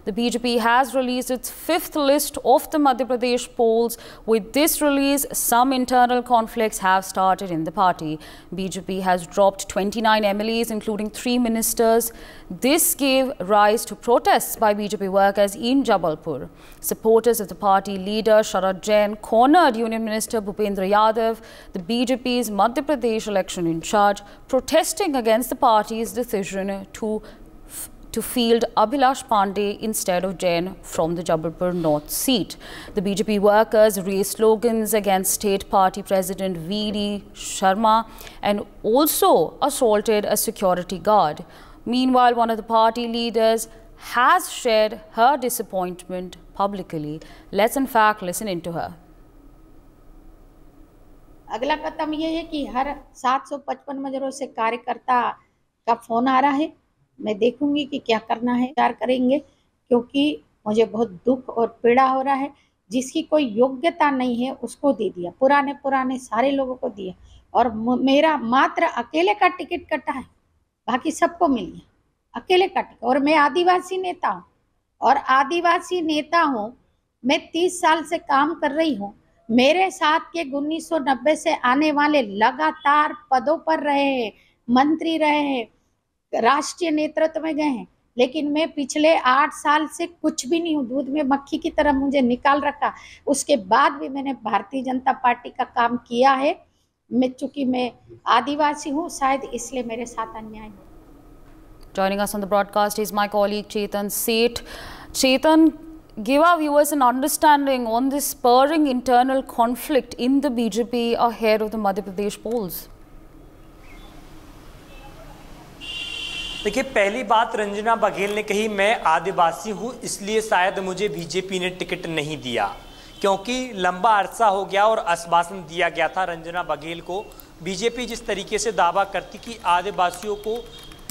The BJP has released its fifth list of the Madhya Pradesh polls. With this release, some internal conflicts have started in the party. BJP has dropped 29 MLAs, including 3 ministers. This gave rise to protests by BJP workers in Jabalpur. Supporters of the party leader Sharad Jain cornered Union Minister Bhupendra Yadav, the BJP's Madhya Pradesh election in charge, protesting against the party's decision to field Abhilash Pandey instead of Jain from the Jabalpur North seat. The BJP workers raised slogans against State Party President V.D. Sharma and also assaulted a security guard. Meanwhile, one of the party leaders has shared her disappointment publicly. Let's in fact listen into her. अगला कदम ये है कि हर 755 मजरों से कार्यकर्ता का phone आ रहा है। मैं देखूंगी कि क्या करना है, विचार करेंगे, क्योंकि मुझे बहुत दुख और पीड़ा हो रहा है। जिसकी कोई योग्यता नहीं है उसको दे दिया, पुराने सारे लोगों को दिया और मेरा मात्र अकेले का टिकट कटा है, बाकी सबको मिल गया, अकेले का टिकट। और मैं आदिवासी नेता हूँ और आदिवासी नेता हूँ, मैं 30 साल से काम कर रही हूँ। मेरे साथ के 1990 से आने वाले लगातार पदों पर रहे हैं, मंत्री रहे हैं, राष्ट्रीय नेतृत्व में गए हैं, लेकिन मैं पिछले 8 साल से कुछ भी नहीं हूँ। दूध में मक्खी की तरह मुझे निकाल रखा। उसके बाद भी मैंने भारतीय जनता पार्टी का काम किया है। चूंकि मैं आदिवासी हूँ, शायद इसलिए मेरे साथ अन्याय हो। Joining us on the broadcast is my colleague Chetan Seth. Chetan, give our viewers an understanding on this spurring internal conflict in the BJP ahead of the Madhya Pradesh polls. देखिए, पहली बात रंजना बघेल ने कही, मैं आदिवासी हूं इसलिए शायद मुझे बीजेपी ने टिकट नहीं दिया, क्योंकि लंबा अरसा हो गया और आश्वासन दिया गया था रंजना बघेल को। बीजेपी जिस तरीके से दावा करती कि आदिवासियों को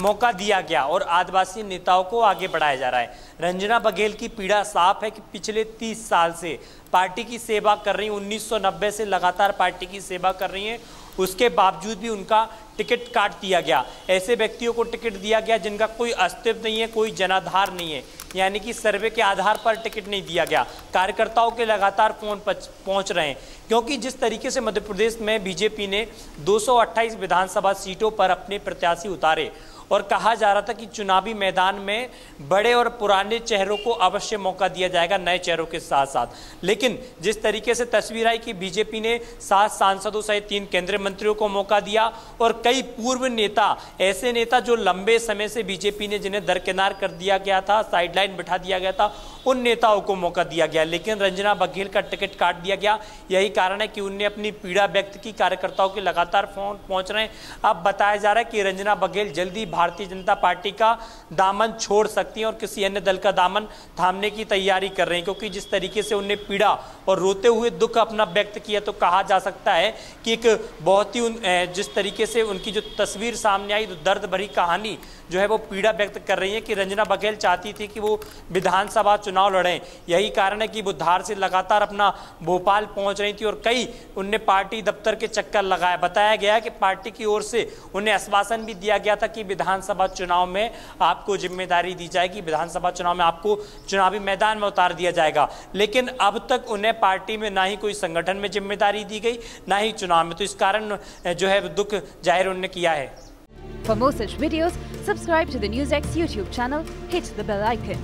मौका दिया गया और आदिवासी नेताओं को आगे बढ़ाया जा रहा है। रंजना बघेल की पीड़ा साफ है कि पिछले 30 साल से पार्टी की सेवा कर रही हैं, 1990 से लगातार पार्टी की सेवा कर रही हैं, उसके बावजूद भी उनका टिकट काट दिया गया। ऐसे व्यक्तियों को टिकट दिया गया जिनका कोई अस्तित्व नहीं है, कोई जनाधार नहीं है, यानी कि सर्वे के आधार पर टिकट नहीं दिया गया। कार्यकर्ताओं के लगातार फोन पहुंच रहे हैं, क्योंकि जिस तरीके से मध्य प्रदेश में बीजेपी ने 228 विधानसभा सीटों पर अपने प्रत्याशी उतारे और कहा जा रहा था कि चुनावी मैदान में बड़े और पुराने चेहरों को अवश्य मौका दिया जाएगा, नए चेहरों के साथ साथ। लेकिन जिस तरीके से तस्वीर आई कि बीजेपी ने 7 सांसदों सहित 3 केंद्रीय मंत्रियों को मौका दिया और कई पूर्व नेता, ऐसे नेता जो लंबे समय से बीजेपी ने जिन्हें दरकिनार कर दिया गया था, साइडलाइन बिठा दिया गया था, उन नेताओं को मौका दिया गया। लेकिन रंजना बघेल का टिकट काट दिया गया। यही कारण है कि उनने अपनी पीड़ा व्यक्त की। कार्यकर्ताओं के लगातार फोन पहुंच रहे हैं। अब बताया जा रहा है कि रंजना बघेल जल्दी भारतीय जनता पार्टी का दामन छोड़ सकती हैं और किसी अन्य दल का दामन थामने की तैयारी कर रहे हैं, क्योंकि जिस तरीके से उनने पीड़ा और रोते हुए दुख अपना व्यक्त किया, तो कहा जा सकता है कि एक बहुत ही जिस तरीके से उनकी जो तस्वीर सामने आई, तो दर्द भरी कहानी जो है वो पीड़ा व्यक्त कर रही है कि रंजना बघेल चाहती थी कि वो विधानसभा चुनाव लड़ें। यही कारण है कि वो धार से लगातार अपना भोपाल पहुंच रही थी और कई उनने पार्टी दफ्तर के चक्कर लगाए। बताया गया कि पार्टी की ओर से उन्हें आश्वासन भी दिया गया था कि विधानसभा चुनाव में आपको जिम्मेदारी दी जाएगी, विधानसभा चुनाव में आपको चुनावी मैदान में उतार दिया जाएगा। लेकिन अब तक उन्हें पार्टी में ना ही कोई संगठन में जिम्मेदारी दी गई, ना ही चुनाव में। तो इस कारण जो है दुख जाहिर उन्होंने किया है। For more such videos, subscribe to the NewsX YouTube channel, hit the bell icon.